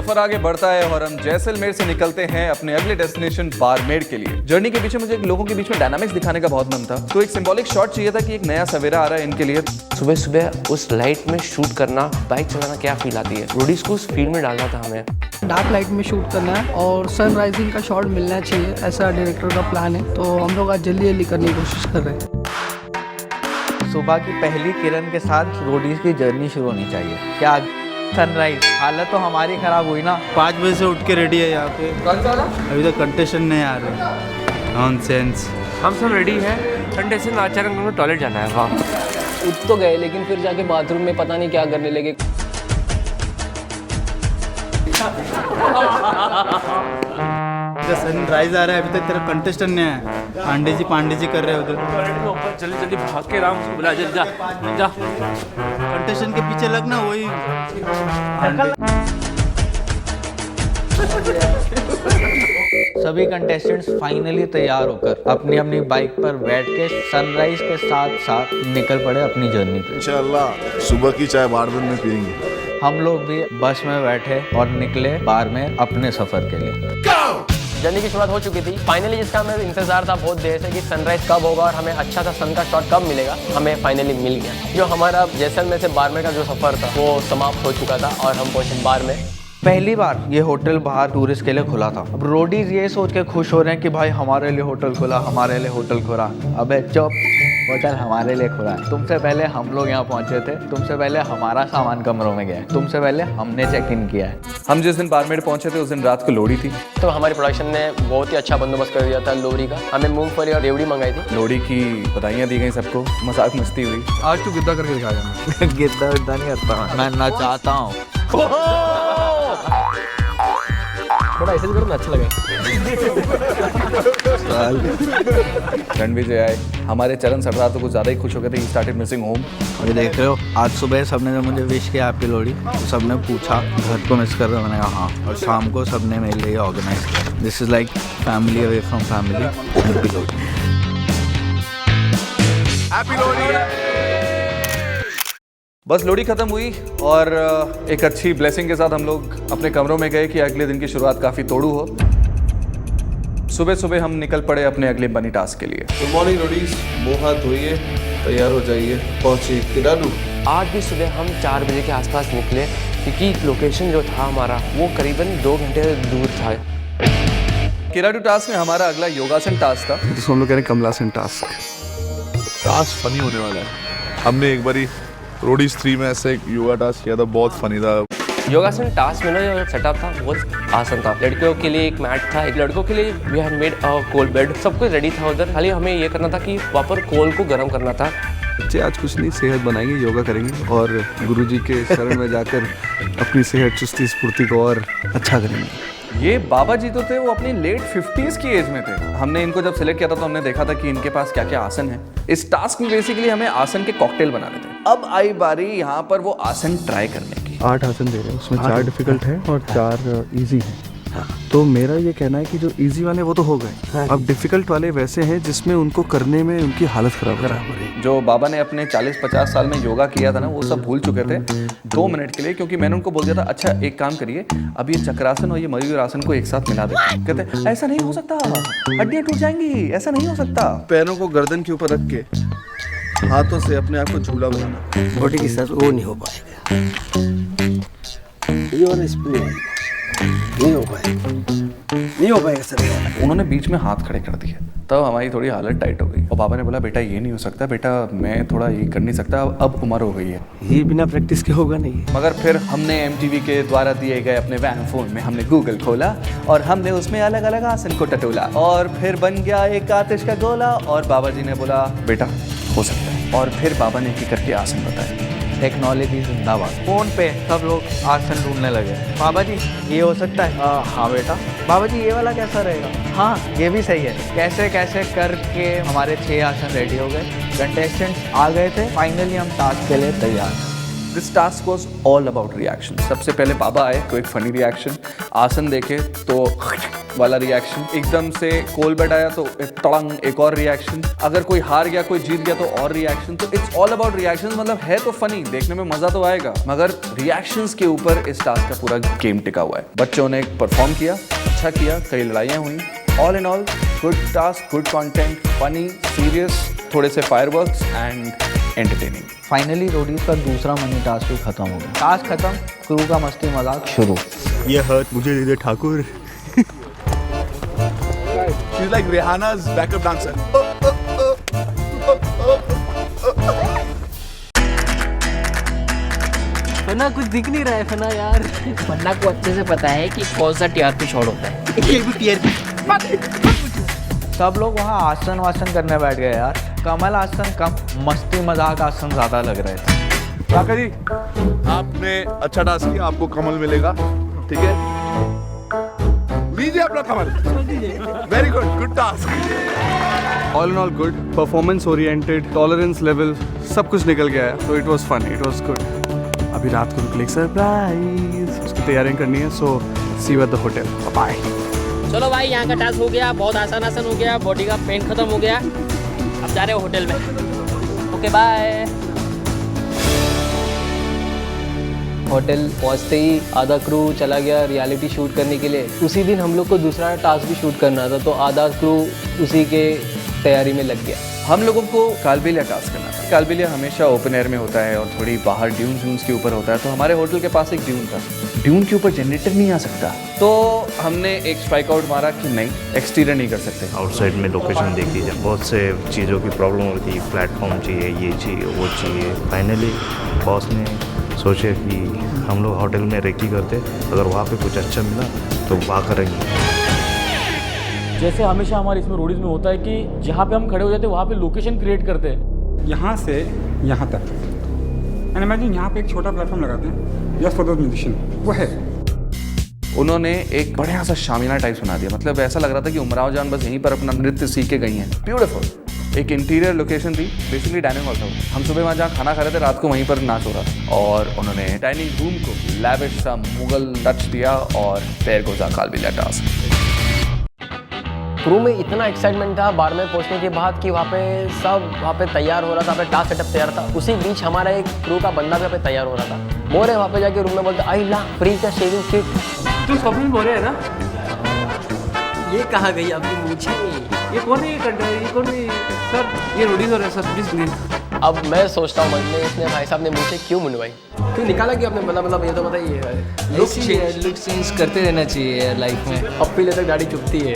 सफर आगे बढ़ता है और हम जैसलमेर से निकलते हैं अपने अगले डेस्टिनेशन बारमेर के लिए। जर्नी के पीछे मुझे लोगों के बीच में डायनामिक्स दिखाने का बहुत मन था, तो एक सिंबॉलिक शॉट चाहिए था कि एक नया सवेरा आ रहा है इनके लिए। सुबह सुबह उस लाइट में शूट करना, बाइक चलाना क्या फील आती है, रोडीज को उस फील में डालना था हमें। डार्क लाइट में शूट करना है और सनराइजिंग का शॉट मिलना चाहिए, ऐसा डायरेक्टर का प्लान है। तो हम लोग आज जल्दी जल्दी करने की कोशिश कर रहे हैं। सुबह की पहली किरण के साथ रोडीज की जर्नी शुरू होनी चाहिए। क्या सनराइज, हालत तो हमारी खराब हुई ना। 5 बजे से उठ के रेडी है यहाँ पे। अभी तक कंटेस्टेंट नहीं आ रहे। नॉनसेंस। हम सब रेडी हैं, कंटेस्टेंट आचार्य को टॉयलेट जाना है। वाह, उठ तो गए लेकिन फिर जाके बाथरूम में पता नहीं क्या करने लगे। सनराइज आ रहा है, अभी तक तेरा कंटेस्टेंट नहीं आया। पांडे जी कर रहे हैं उधर। जल्दी जल्दी भाग के राम से बुला, जल्दी जा जा। कंटेस्टेंट के पीछे लगना, वही सभी कंटेस्टेंट्स फाइनली तैयार होकर अपनी अपनी बाइक पर बैठ के सनराइज के साथ साथ निकल पड़े अपनी जर्नी पे। इंशाल्लाह सुबह की चाय बारमेर में पियेंगे। हम लोग भी बस में बैठे और निकले बारमेर अपने सफर के लिए। जर्नी की शुरुआत हो चुकी थी। फाइनली जिसका हमें इंतजार था बहुत देर से कि सनराइज कब होगा और हमें अच्छा सा सन का शॉट कब मिलेगा, हमें फाइनली मिल गया। जो हमारा जैसलमेर से बारमेर का जो सफर था वो समाप्त हो चुका था और हम पहुंचे बारमेर। पहली बार ये होटल बाहर टूरिस्ट के लिए खुला था। अब रोडीज ये सोच के खुश हो रहे हैं कि भाई हमारे लिए होटल खुला, हमारे लिए होटल खुला। अबे चुप, होटल हमारे लिए खुला है। तुमसे पहले हम लोग यहाँ पहुँचे थे, तुमसे पहले हमारा सामान कमरों में गया है, तुमसे पहले हमने चेक इन किया है। हम जिस दिन बारमेर पहुंचे थे उस दिन रात को लोहड़ी थी, तो हमारी प्रोडक्शन ने बहुत ही अच्छा बंदोबस्त कर दिया था लोहड़ी का। हमें मूंगफली और रेवड़ी मंगाई थी। लोहड़ी की बधाइयाँ दी गई सबको, मजाक मस्ती हुई। आज तू गिद्दा करके दिखाया। गिद्दा विद्दा नहीं करता मैं नचाता हूँ। थोड़ा ऐसे भी करो ना, अच्छा लगे। रणविजय आए, हमारे चरण सरदार तो कुछ ज़्यादा ही खुश हो गए थे। He started missing home. ये देख रहे हो, आज सुबह सबने जब मुझे विश किया हैप्पी लोहड़ी, तो सबने पूछा घर को मिस कर रहे हो, मैंने कहा हाँ। और शाम को सबने मेरे लिए ऑर्गेनाइज किया। This is like family away from family. Happy Lohri. बस लोहड़ी खत्म हुई और एक अच्छी ब्लेसिंग के साथ हम लोग अपने कमरों में गए कि अगले दिन की शुरुआत काफ़ी तोड़ू हो। सुबह सुबह हम निकल पड़े अपने अगले बनी टास्क के लिए। गुड मॉर्निंग रोडीज, मुँह हाथ धोइए, तैयार हो जाइए, पहुँचिए किराडू। आज भी सुबह हम 4 बजे के आसपास निकले क्योंकि लोकेशन जो था हमारा वो करीबन 2 घंटे दूर था। किराडू टास्क में हमारा अगला योगासन टास्क था, जिसको हम लोग कह रहे हैं कमलासन टास्क फनी होने वाला है। हमने एक बारी रोडीज 3 में ऐसे एक योगा टास्क किया था, बहुत फनी था। योगासन टास्क में ना जो सेटअप था बहुत आसान था। लड़कियों के लिए एक मैट था, एक लड़कों के लिए we had made a coal bed. सब कुछ रेडी था उधर, खाली हमें ये करना था कि वहाँ पर कोल को गर्म करना था। बच्चे आज कुछ नहीं, सेहत बनाएंगे, योगा करेंगे और गुरुजी के शरण में जाकर अपनी सेहत चुस्ती स्फूर्ति को और अच्छा करेंगे। ये बाबा जी तो थे, वो अपनी लेट 50s की एज में थे। हमने इनको जब सिलेक्ट किया था तो हमने देखा था कि इनके पास क्या क्या आसन है। इस टास्क में बेसिकली हमें आसन के कॉकटेल बनाने थे। अब आई बारी यहाँ पर वो आसन ट्राई करने की। 8 आसन दे रहे हैं, उसमें 4 डिफिकल्ट है और 4 इजी हैं। तो मेरा ये कहना है कि जो इजी वाले वो तो हो गए, अब डिफिकल्ट वाले वैसे हैं जिसमें उनको करने में उनकी हालत खराब है। जो बाबा ने अपने 40-50 साल में योगा किया था ना, वो सब भूल चुके थे 2 मिनट के लिए, क्योंकि मैंने उनको बोल दिया था अच्छा एक काम करिए, अब ये चक्रासन और ये मयूर आसन को एक साथ मिला दें। कहते ऐसा नहीं हो सकता, हड्डियां टूट जाएंगी, ऐसा नहीं हो सकता। पैरों को गर्दन के ऊपर रख के हाथों से अपने आप को झूला बनाना। बॉडी की सर वो नहीं हो पाएगा, ये वाला स्प्रिंग नहीं हो पाएगा सर। उन्होंने बीच में हाथ खड़े कर दिए, तब हमारी थोड़ी हालत टाइट हो गई। और बाबा ने बोला बेटा ये नहीं हो सकता, बेटा मैं थोड़ा ये कर नहीं सकता, अब उम्र हो गई है, ये बिना प्रैक्टिस के होगा नहीं। मगर फिर हमने MTV के द्वारा दिए गए अपने वैन फोन में हमने गूगल खोला और हमने उसमें अलग अलग आसन को टटोला और फिर बन गया एक आतिश का गोला। और बाबा जी ने बोला बेटा हो सकता है, और फिर बाबा ने एक करके आसन बताया। टेक्नोलॉजी जिंदाबाद। फोन पे सब लोग आसन ढूंढने लगे। बाबा जी ये हो सकता है? हाँ बेटा। बाबा जी ये वाला कैसा रहेगा? हाँ ये भी सही है। कैसे कैसे करके हमारे 6 आसन रेडी हो गए। कंटेस्टेंट्स आ गए थे, फाइनली हम टास्क के लिए तैयार। This task was all about reaction. सबसे पहले बाबा आए तो एक फनी रिएक्शन, आसन देखे तो वाला रिएक्शन, एकदम से कोल बेड आया तो एक तड़ंग एक और रिएक्शन, अगर कोई हार गया कोई जीत गया तो और रिएक्शन। तो इट्स ऑल अबाउट रिएक्शंस, मतलब है तो फनी, देखने में मजा तो आएगा, मगर रिएक्शंस के ऊपर इस टास्क का पूरा गेम टिका हुआ है। बच्चों ने परफॉर्म किया, अच्छा किया, कई लड़ाइयाँ हुई। All in all good task, good content, funny, serious, थोड़े से fireworks and entertaining. Finally Roadies का दूसरा मनी टास्क भी खत्म हो गया। टास्क खत्म, क्रू का मस्ती मजाक शुरू। ये हर्ट मुझे दे दे Thakur. She's like Rihanna's backup dancer. फना कुछ दिख नहीं रहा है फना यार। फन्ना को अच्छे से पता है कि कौन सा टीआरपी शॉट होता है। सब लोग वहाँ आसन वासन करने बैठ गए यार। कमल आसन कम, मस्ती मजाक आसन ज्यादा लग रहे थे। काका जी, आपने अच्छा टास्क किया, आपको कमल मिलेगा, ठीक है? लीजिए अपना कमल। Very good, good task. All in all good, performance oriented, tolerance level सब कुछ निकल गया है, तो it was fun, it was good. अभी रात को रुक सरप्राइज, उसकी तैयारी करनी है, so see you at the hotel. Bye. चलो भाई, यहाँ का टास्क हो गया, बहुत आसान हो गया, बॉडी का पेन खत्म हो गया, अब जा रहे हो होटल में। Okay bye. होटल पहुंचते ही आधा क्रू चला गया रियलिटी शूट करने के लिए। उसी दिन हम लोग को दूसरा टास्क भी शूट करना था, तो आधा क्रू उसी के तैयारी में लग गया। हम लोगों को कालबेलिया टास्क करना था। कालबेलिया हमेशा ओपन एयर में होता है और थोड़ी बाहर ड्यून्स के ऊपर होता है, तो हमारे होटल के पास एक ड्यून था। ड्यून के ऊपर जनरेटर नहीं आ सकता, तो हमने एक स्ट्राइक आउट मारा कि नहीं, एक्सटीरियर नहीं कर सकते। आउटसाइड में लोकेशन देखी जाए, बहुत से चीज़ों की प्रॉब्लम होती है, प्लेटफॉर्म चाहिए, ये चाहिए, वो चाहिए। फाइनली बॉस ने सोचे कि हम लोग होटल में रेकी करते, अगर वहाँ पे कुछ अच्छा मिला तो वहाँ करेंगे। जैसे हमेशा हमारे इसमें रोडीज में होता है कि जहाँ पे हम खड़े हो जाते हैं वहाँ पे लोकेशन क्रिएट करते हैं। यहाँ से यहाँ तक, एंड इमेजिन यहाँ पे एक छोटा प्लेटफॉर्म लगाते हैं जस्ट फॉर दोज म्यूजिशियन, वो है। उन्होंने एक बढ़िया सा शामियाना टाइप बना दिया, मतलब ऐसा लग रहा था कि उमराव जान बस यहीं पर अपना नृत्य सीख के गई हैं। ब्यूटीफुल। एक इंटीरियर लोकेशन थी, बेसिकली डाइनिंग हॉल था। हम सुबह वहाँ जहाँ खाना खा रहे थे, रात को वहीं पर नाच हो रहा था, और उन्होंने डाइनिंग रूम को लैविश सा मुगल टच दिया और पैर को जा कालबेलिया टास्क। क्रू में इतना एक्साइटमेंट था बार में पहुंचने के बाद कि वहाँ पे तैयार हो रहा था, वहाँ पे टास्क सेटअप तैयार था। उसी बीच हमारा एक क्रू का बंदा भी वहाँ पे तैयार हो रहा था। मोरे वहाँ पे जाके रूम में बोलते, आई ला फ्री का शेविंग किट। तू स्वप्न बोल रहे है ना? ये कहाँ गई आपकी मूछें? ये कौन है? ये कौन है सर? ये रोडीज हो रहा है सर, प्लीज प्लीज। अब मैं सोचता हूँ मन में, इसने भाई साहब ने मुझे क्यों मुनवाई, क्यों निकाला कि आपने? मतलब ये तो बताइए। लुक चेंज करते रहना चाहिए लाइफ में। अब पीले तक गाड़ी चुभती है।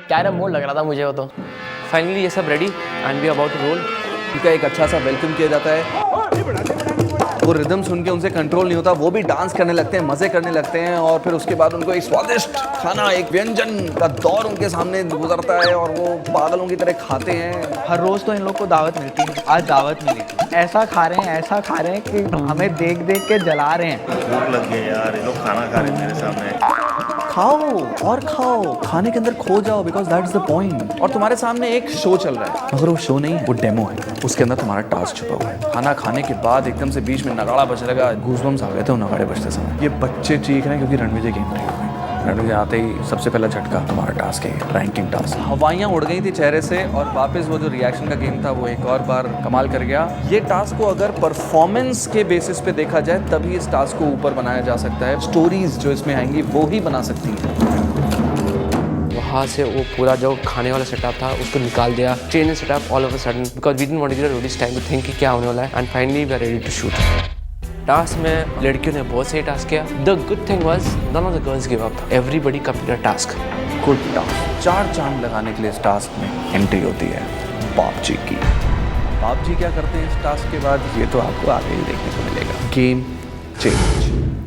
कैरम बोर्ड लग रहा था मुझे वो तो। फाइनली ये सब ready and we about to roll. उनका एक अच्छा सा वेलकम किया जाता है, वो रिदम सुन के उनसे कंट्रोल नहीं होता, वो भी डांस करने लगते हैं, मजे करने लगते हैं, और फिर उसके बाद उनको एक स्वादिष्ट खाना, एक व्यंजन का दौर उनके सामने गुजरता है और वो पागलों की तरह खाते हैं। हर रोज तो इन लोग को दावत मिलती है, आज दावत मिली थी। ऐसा खा रहे हैं कि हमें देख देख के जला रहे हैं। भूख लग गई यार, ये लोग खाना खा रहे हैं मेरे सामने। खाओ और खाओ, खाने के अंदर खो जाओ, because that is the point. और तुम्हारे सामने एक शो चल रहा है, मगर वो शो नहीं है, वो डेमो है, उसके अंदर तुम्हारा टास्क छुपा हुआ है। खाना खाने के बाद एकदम से बीच में नगाड़ा बज लगा, गूज़बम्स आ गए थे नगाड़े बजते समय। ये बच्चे चीख रहे हैं क्योंकि रणविजय गेम रही हुई। रणविजय आते ही सबसे पहला झटका हमारा टास्क है, रैंकिंग टास्क। हवाइयाँ उड़ गई थी चेहरे से, और वापस वो जो रिएक्शन का गेम था वो एक और बार कमाल कर गया। ये टास्क को अगर परफॉर्मेंस के बेसिस पे देखा जाए तभी इस टास्क को ऊपर बनाया जा सकता है। स्टोरीज जो इसमें आएंगी वो ही बना सकती हैं। वहाँ से वो पूरा जो खाने वाला सेटअप था उसको निकाल दिया, change setup all of a sudden, because we didn't want to give Roadies time to think कि क्या होने वाला है, and finally we are ready to shoot. Task में लड़कियों ने बहुत सही टास्क किया। The good thing was none of the girls give up, everybody completed task. Good task. 4 चांद लगाने के लिए इस टास्क में एंट्री होती है बाप जी की। बाप जी क्या करते हैं इस टास्क के बाद, ये तो आपको आगे ही देखने को मिलेगा। Game change.